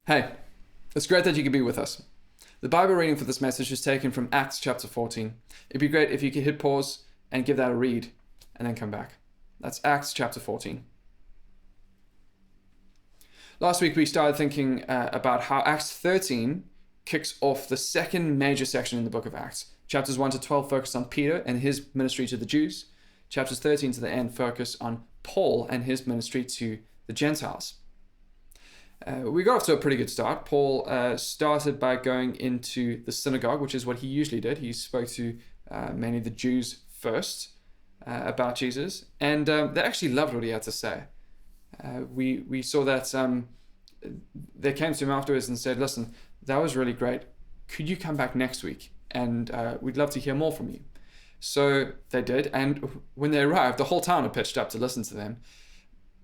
Hey, it's great that you could be with us. The Bible reading for this message is taken from Acts chapter 14. It'd be great if you could hit pause and give that a read and then come back. That's Acts chapter 14. Last week we started thinking about how Acts 13 kicks off the second major section in the book of Acts. Chapters 1 to 12 focus on Peter and his ministry to the Jews. Chapters 13 to the end focus on Paul and his ministry to the Gentiles. We got off to a pretty good start. Paul started by going into the synagogue, which is what he usually did. He spoke to mainly the Jews first about Jesus, and they actually loved what he had to say. We saw that they came to him afterwards and said, "Listen, that was really great. Could you come back next week? And we'd love to hear more from you." So they did, and when they arrived, the whole town had pitched up to listen to them.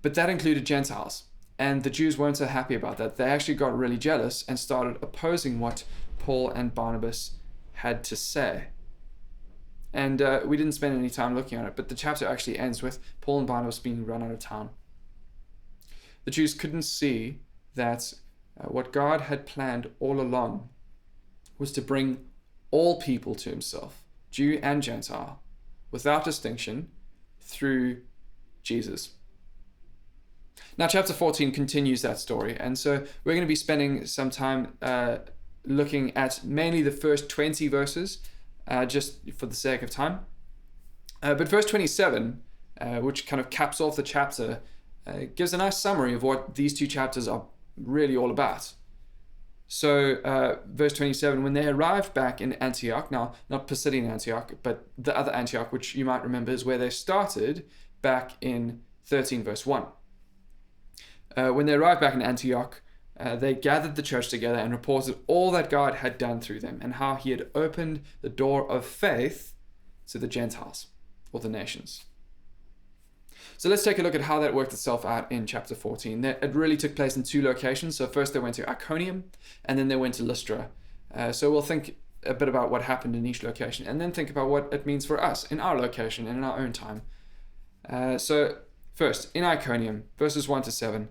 But that included Gentiles. And the Jews weren't so happy about that. They actually got really jealous and started opposing what Paul and Barnabas had to say. And we didn't spend any time looking at it, but the chapter actually ends with Paul and Barnabas being run out of town. The Jews couldn't see that what God had planned all along was to bring all people to himself, Jew and Gentile, without distinction, through Jesus. Now, chapter 14 continues that story, and so we're going to be spending some time looking at mainly the first 20 verses, just for the sake of time. But verse 27, which kind of caps off the chapter, gives a nice summary of what these two chapters are really all about. So, verse 27, when they arrived back in Antioch, now not Pisidian Antioch, but the other Antioch, which you might remember is where they started back in 13 verse 1. When they arrived back in Antioch, they gathered the church together and reported all that God had done through them and how he had opened the door of faith to the Gentiles, or the nations. So let's take a look at how that worked itself out in chapter 14. It really took place in two locations. So first they went to Iconium, and then they went to Lystra. So we'll think a bit about what happened in each location, and then think about what it means for us in our location and in our own time. So first, in Iconium, verses 1 to 7,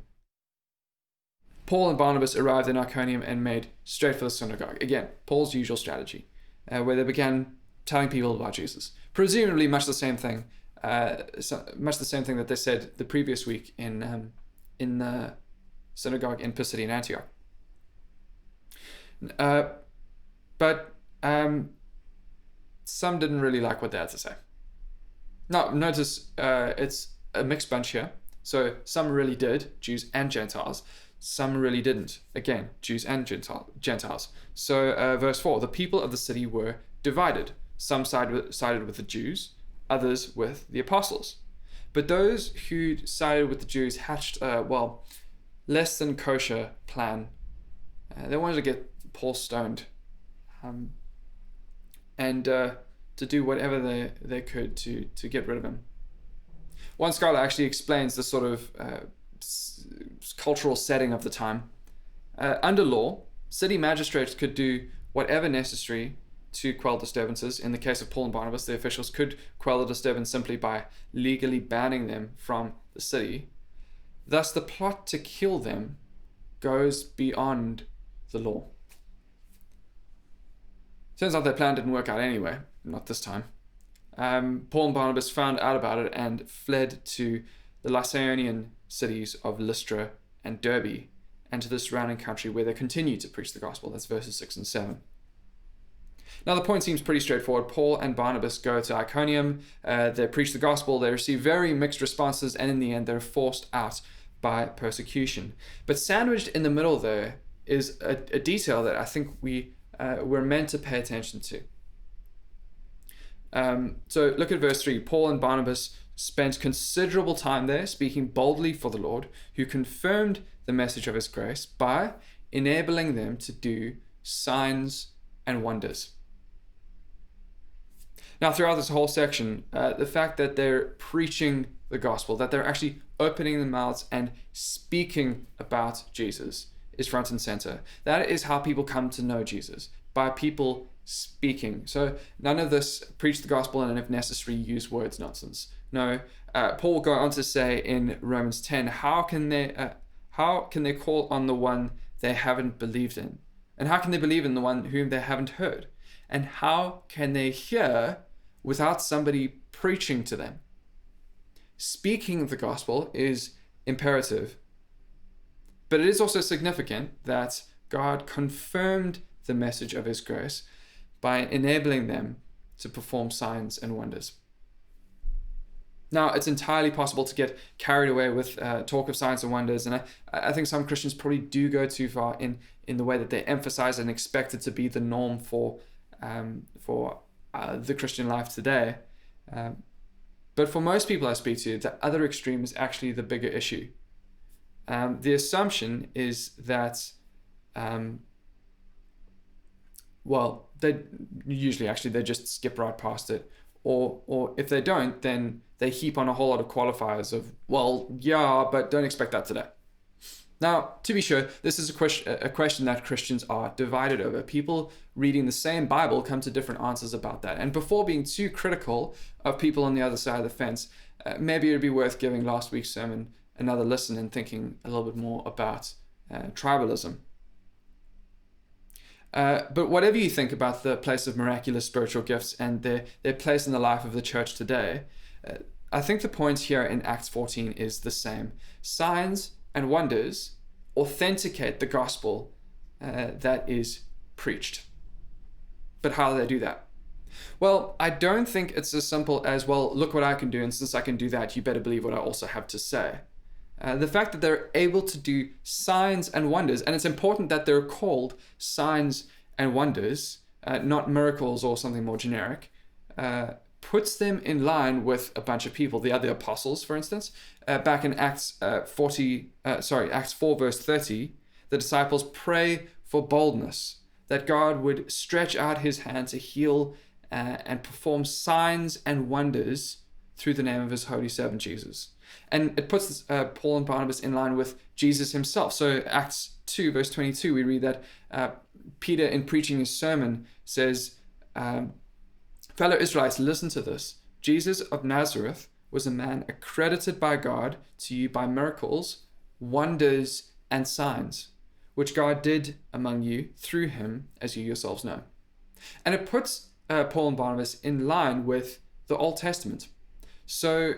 Paul and Barnabas arrived in Iconium and made straight for the synagogue. Again, Paul's usual strategy, where they began telling people about Jesus. Presumably much the same thing that they said the previous week in the synagogue in Pisidian Antioch. But some didn't really like what they had to say. Now, notice it's a mixed bunch here. So some really did, Jews and Gentiles. Some really didn't. Again, Jews and Gentiles. So verse 4, the people of the city were divided. Some sided with the Jews, others with the apostles. But those who sided with the Jews hatched a, less than kosher plan. They wanted to get Paul stoned and to do whatever they could to get rid of him. One scholar actually explains the sort of cultural setting of the time. Under law, city magistrates could do whatever necessary to quell disturbances. In the case of Paul and Barnabas, the officials could quell the disturbance simply by legally banning them from the city. Thus, the plot to kill them goes beyond the law. Turns out their plan didn't work out anyway, not this time. Paul and Barnabas found out about it and fled to the Lycaonian cities of Lystra and Derbe, and to the surrounding country where they continued to preach the gospel. That's verses 6 and 7. Now the point seems pretty straightforward. Paul and Barnabas go to Iconium, they preach the gospel, they receive very mixed responses, and in the end they're forced out by persecution. But sandwiched in the middle there is a detail that I think we're meant to pay attention to. So look at verse 3. Paul and Barnabas spent considerable time there speaking boldly for the Lord, who confirmed the message of his grace by enabling them to do signs and wonders. Now, throughout this whole section, the fact that they're preaching the gospel, that they're actually opening their mouths and speaking about Jesus, is front and center. That is how people come to know Jesus, by people speaking. So none of this preach the gospel and, if necessary, use words nonsense. No, Paul will go on to say in Romans 10, how can they call on the one they haven't believed in? And how can they believe in the one whom they haven't heard? And how can they hear without somebody preaching to them? Speaking the gospel is imperative, but it is also significant that God confirmed the message of his grace by enabling them to perform signs and wonders. Now, it's entirely possible to get carried away with talk of signs and wonders, and I think some Christians probably do go too far in the way that they emphasize and expect it to be the norm for the Christian life today. But for most people I speak to, the other extreme is actually the bigger issue. The assumption is that, they just skip right past it. Or if they don't, then they heap on a whole lot of qualifiers of, well, yeah, but don't expect that today. Now, to be sure, this is a question that Christians are divided over. People reading the same Bible come to different answers about that. And before being too critical of people on the other side of the fence, maybe it would be worth giving last week's sermon another listen and thinking a little bit more about tribalism. But whatever you think about the place of miraculous spiritual gifts and their place in the life of the church today, I think the point here in Acts 14 is the same. Signs and wonders authenticate the gospel that is preached. But how do they do that? Well, I don't think it's as simple as, well, look what I can do, and since I can do that, you better believe what I also have to say. The fact that they're able to do signs and wonders, and it's important that they're called signs and wonders, not miracles or something more generic, puts them in line with a bunch of people. The other apostles, for instance, back in Acts 4 verse 30, the disciples pray for boldness, that God would stretch out his hand to heal and perform signs and wonders through the name of his holy servant Jesus. And it puts Paul and Barnabas in line with Jesus himself. So Acts 2 verse 22, we read that Peter, in preaching his sermon, says, fellow Israelites, listen to this. Jesus of Nazareth was a man accredited by God to you by miracles, wonders, and signs, which God did among you through him, as you yourselves know. And it puts Paul and Barnabas in line with the Old Testament. So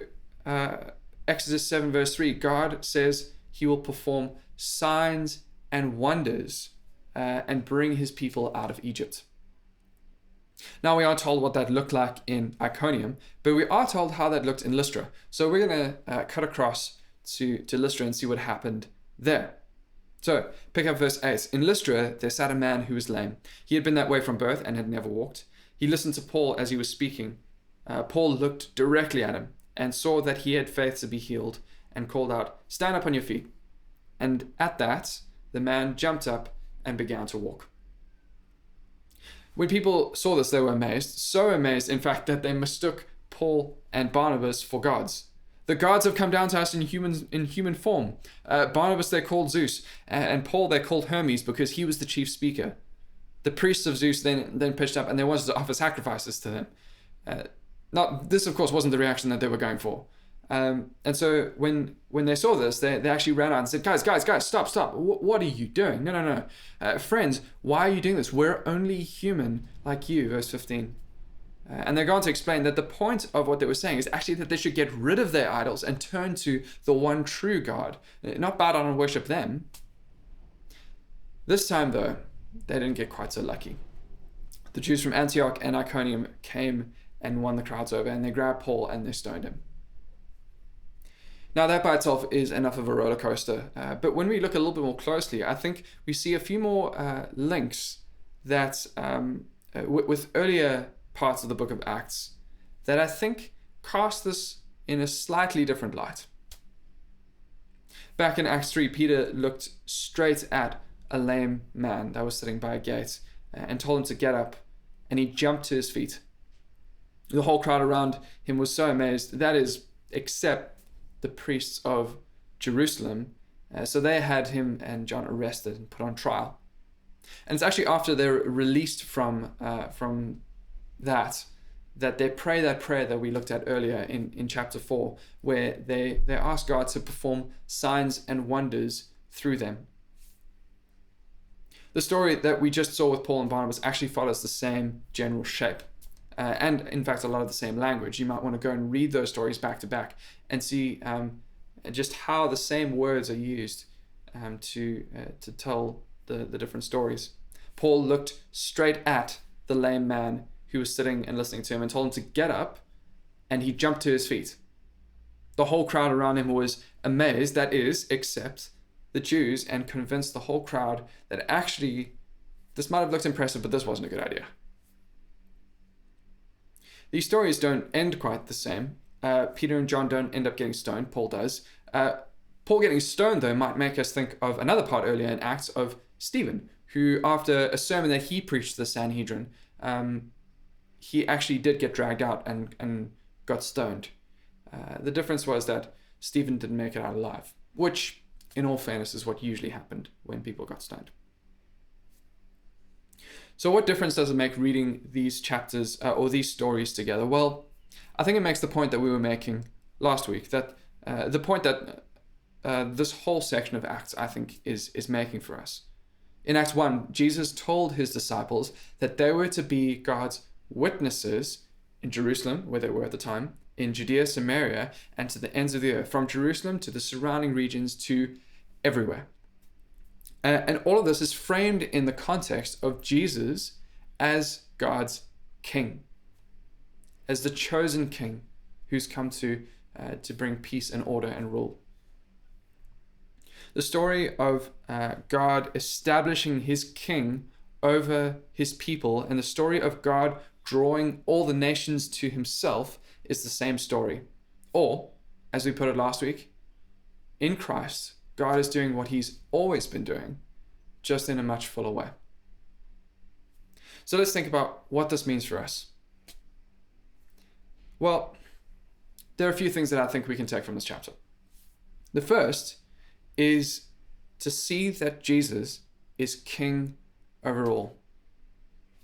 Exodus 7 verse 3, God says he will perform signs and wonders and bring his people out of Egypt. Now, we aren't told what that looked like in Iconium, but we are told how that looked in Lystra. So we're going to cut across to Lystra and see what happened there. So pick up verse 8. In Lystra, there sat a man who was lame. He had been that way from birth and had never walked. He listened to Paul as he was speaking. Paul looked directly at him and saw that he had faith to be healed and called out, "Stand up on your feet." And at that, the man jumped up and began to walk. When people saw this, they were amazed, so amazed, in fact, that they mistook Paul and Barnabas for gods. The gods have come down to us in human form. Barnabas they called Zeus, and Paul they called Hermes because he was the chief speaker. The priests of Zeus then pitched up and they wanted to offer sacrifices to them. Now, this, of course, wasn't the reaction that they were going for. And so when they saw this, they actually ran out and said, guys, stop. What are you doing? No. Friends, why are you doing this? We're only human like you, verse 15. And they're going to explain that the point of what they were saying is actually that they should get rid of their idols and turn to the one true God, not bow down and worship them. This time, though, they didn't get quite so lucky. The Jews from Antioch and Iconium came and won the crowds over, and they grabbed Paul and they stoned him. Now, that by itself is enough of a roller coaster, but when we look a little bit more closely, I think we see a few more links that with earlier parts of the book of Acts that I think cast this in a slightly different light. Back in Acts 3, Peter looked straight at a lame man that was sitting by a gate and told him to get up, and he jumped to his feet. The whole crowd around him was so amazed, that is, except the priests of Jerusalem. So they had him and John arrested and put on trial. And it's actually after they're released from that they pray that prayer that we looked at earlier in chapter 4, where they ask God to perform signs and wonders through them. The story that we just saw with Paul and Barnabas actually follows the same general shape. And in fact, a lot of the same language. You might want to go and read those stories back to back and see just how the same words are used to tell the different stories. Paul looked straight at the lame man who was sitting and listening to him and told him to get up, and he jumped to his feet. The whole crowd around him was amazed, that is, except the Jews, and convinced the whole crowd that actually this might have looked impressive, but this wasn't a good idea. These stories don't end quite the same. Peter and John don't end up getting stoned. Paul does. Paul getting stoned, though, might make us think of another part earlier in Acts of Stephen, who, after a sermon that he preached to the Sanhedrin, he actually did get dragged out and got stoned. The difference was that Stephen didn't make it out alive, which, in all fairness, is what usually happened when people got stoned. So what difference does it make reading these chapters or these stories together? Well, I think it makes the point that we were making last week, that the point that this whole section of Acts, I think, is making for us. In Acts 1, Jesus told his disciples that they were to be God's witnesses in Jerusalem, where they were at the time, in Judea, Samaria, and to the ends of the earth, from Jerusalem to the surrounding regions to everywhere. And all of this is framed in the context of Jesus as God's king, as the chosen king who's come to bring peace and order and rule. The story of God establishing his king over his people, and the story of God drawing all the nations to himself is the same story. Or, as we put it last week, in Christ, God is doing what he's always been doing, just in a much fuller way. So let's think about what this means for us. Well, there are a few things that I think we can take from this chapter. The first is to see that Jesus is king over all.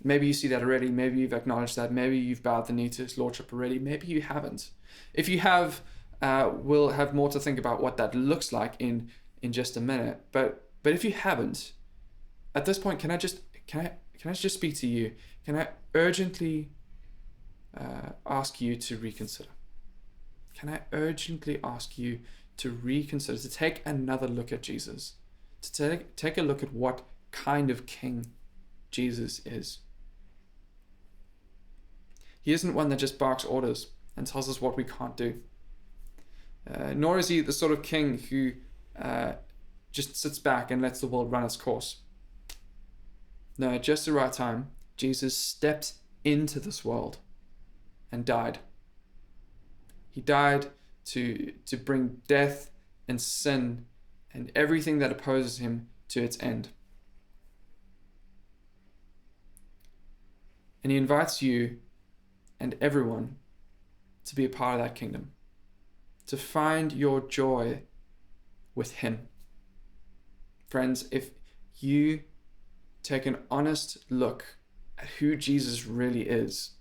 Maybe you see that already. Maybe you've acknowledged that. Maybe you've bowed the knee to his lordship already. Maybe you haven't. If you have, we'll have more to think about what that looks like in just a minute. But if you haven't, at this point, can I just speak to you? Can I urgently ask you to reconsider? Can I urgently ask you to reconsider, to take another look at Jesus, to take a look at what kind of king Jesus is? He isn't one that just barks orders and tells us what we can't do. Nor is he the sort of king who just sits back and lets the world run its course. No, at just the right time, Jesus stepped into this world and died. He died to bring death and sin and everything that opposes him to its end. And he invites you and everyone to be a part of that kingdom, to find your joy with him. Friends, if you take an honest look at who Jesus really is,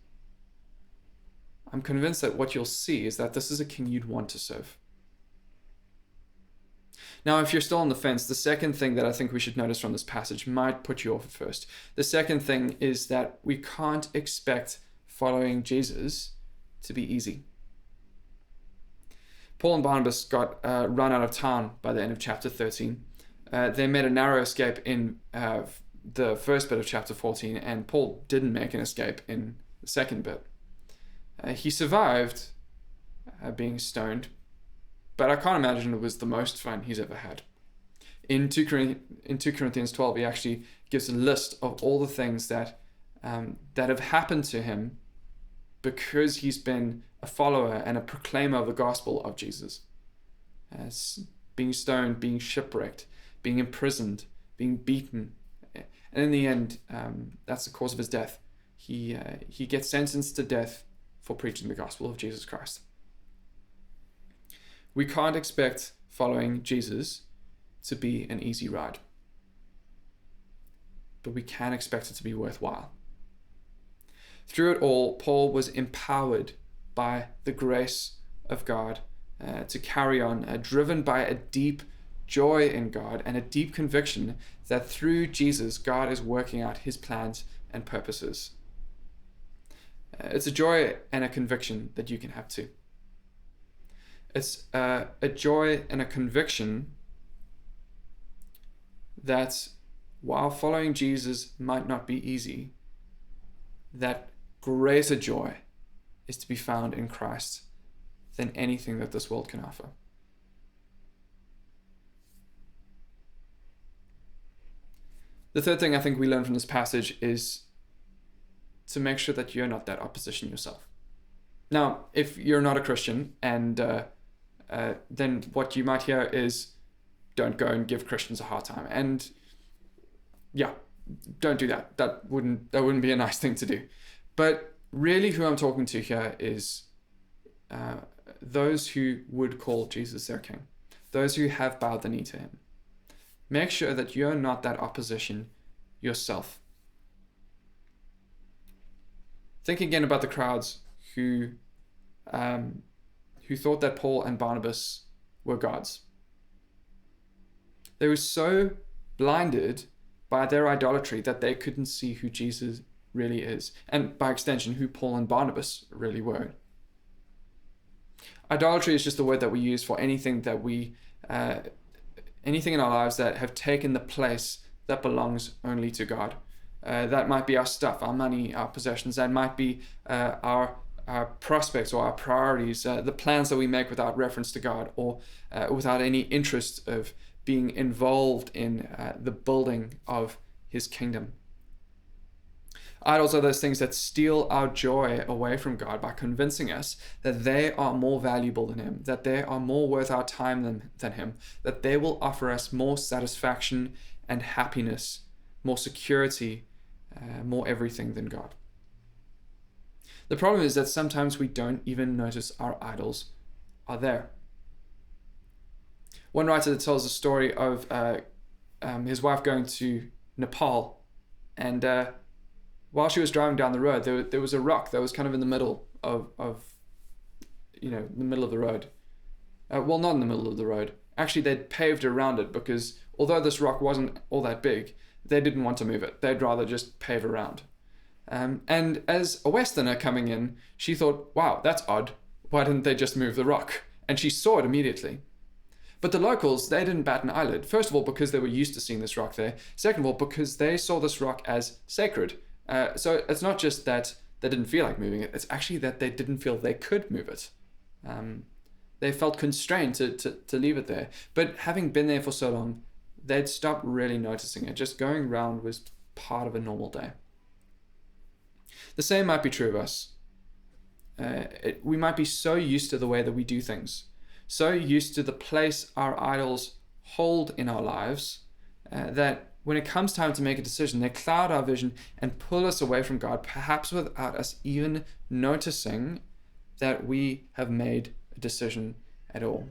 I'm convinced that what you'll see is that this is a king you'd want to serve. Now, if you're still on the fence, the second thing that I think we should notice from this passage might put you off at first. The second thing is that we can't expect following Jesus to be easy. Paul and Barnabas got run out of town by the end of chapter 13. They made a narrow escape in the first bit of chapter 14, and Paul didn't make an escape in the second bit. He survived being stoned, but I can't imagine it was the most fun he's ever had. In 2 Corinthians 12, he actually gives a list of all the things that have happened to him because he's been a follower and a proclaimer of the gospel of Jesus. As being stoned, being shipwrecked, being imprisoned, being beaten. And in the end, that's the cause of his death. He gets sentenced to death for preaching the gospel of Jesus Christ. We can't expect following Jesus to be an easy ride, but we can expect it to be worthwhile. Through it all, Paul was empowered by the grace of God to carry on, driven by a deep joy in God and a deep conviction that through Jesus, God is working out his plans and purposes. It's a joy and a conviction that you can have too. It's a joy and a conviction that while following Jesus might not be easy, that greater joy is to be found in Christ than anything that this world can offer. The third thing I think we learn from this passage is to make sure that you're not that opposition yourself. Now, if you're not a Christian, and then what you might hear is, don't go and give Christians a hard time. And yeah, don't do that. That wouldn't be a nice thing to do. But really who I'm talking to here is those who would call Jesus their king, those who have bowed the knee to him. Make sure that you're not that opposition yourself. Think again about the crowds who thought that Paul and Barnabas were gods. They were so blinded by their idolatry that they couldn't see who Jesus really is, and by extension, who Paul and Barnabas really were. Idolatry is just a word that we use for anything that anything in our lives that have taken the place that belongs only to God. That might be our stuff, our money, our possessions. That might be our prospects or our priorities, the plans that we make without reference to God, or without any interest of being involved in the building of his kingdom. Idols are those things that steal our joy away from God by convincing us that they are more valuable than him, that they are more worth our time than him, that they will offer us more satisfaction and happiness, more security, more everything than God. The problem is that sometimes we don't even notice our idols are there. One writer that tells a story of his wife going to Nepal, and while she was driving down the road, there was a rock that was kind of in the middle of the middle of the road. Well, not in the middle of the road. Actually, they'd paved around it because although this rock wasn't all that big, they didn't want to move it. They'd rather just pave around. And as a Westerner coming in, she thought, wow, that's odd. Why didn't they just move the rock? And she saw it immediately. But the locals, they didn't bat an eyelid. First of all, because they were used to seeing this rock there. Second of all, because they saw this rock as sacred. So it's not just that they didn't feel like moving it, it's actually that they didn't feel they could move it. They felt constrained to leave it there. But having been there for so long, they'd stopped really noticing it. Just going around was part of a normal day. The same might be true of us. We might be so used to the way that we do things, so used to the place our idols hold in our lives, that when it comes time to make a decision, they cloud our vision and pull us away from God, perhaps without us even noticing that we have made a decision at all.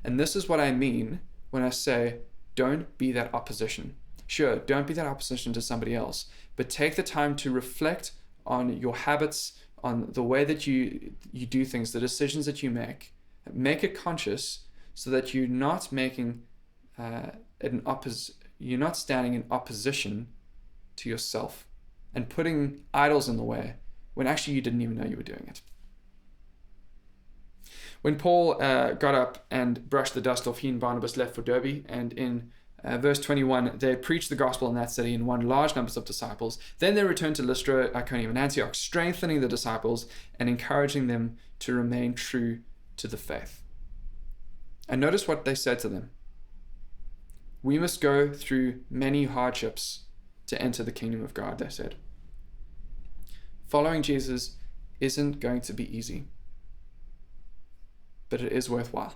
And this is what I mean when I say, don't be that opposition. Sure, don't be that opposition to somebody else, but take the time to reflect on your habits, on the way that you do things, the decisions that you make. Make it conscious so that you're not making you're not standing in opposition to yourself and putting idols in the way when actually you didn't even know you were doing it. When Paul got up and brushed the dust off, he and Barnabas left for Derbe, and in verse 21, they preached the gospel in that city and won large numbers of disciples. Then they returned to Lystra, Iconium, and Antioch, strengthening the disciples and encouraging them to remain true to the faith. And notice what they said to them. We must go through many hardships to enter the kingdom of God, they said. Following Jesus isn't going to be easy, but it is worthwhile.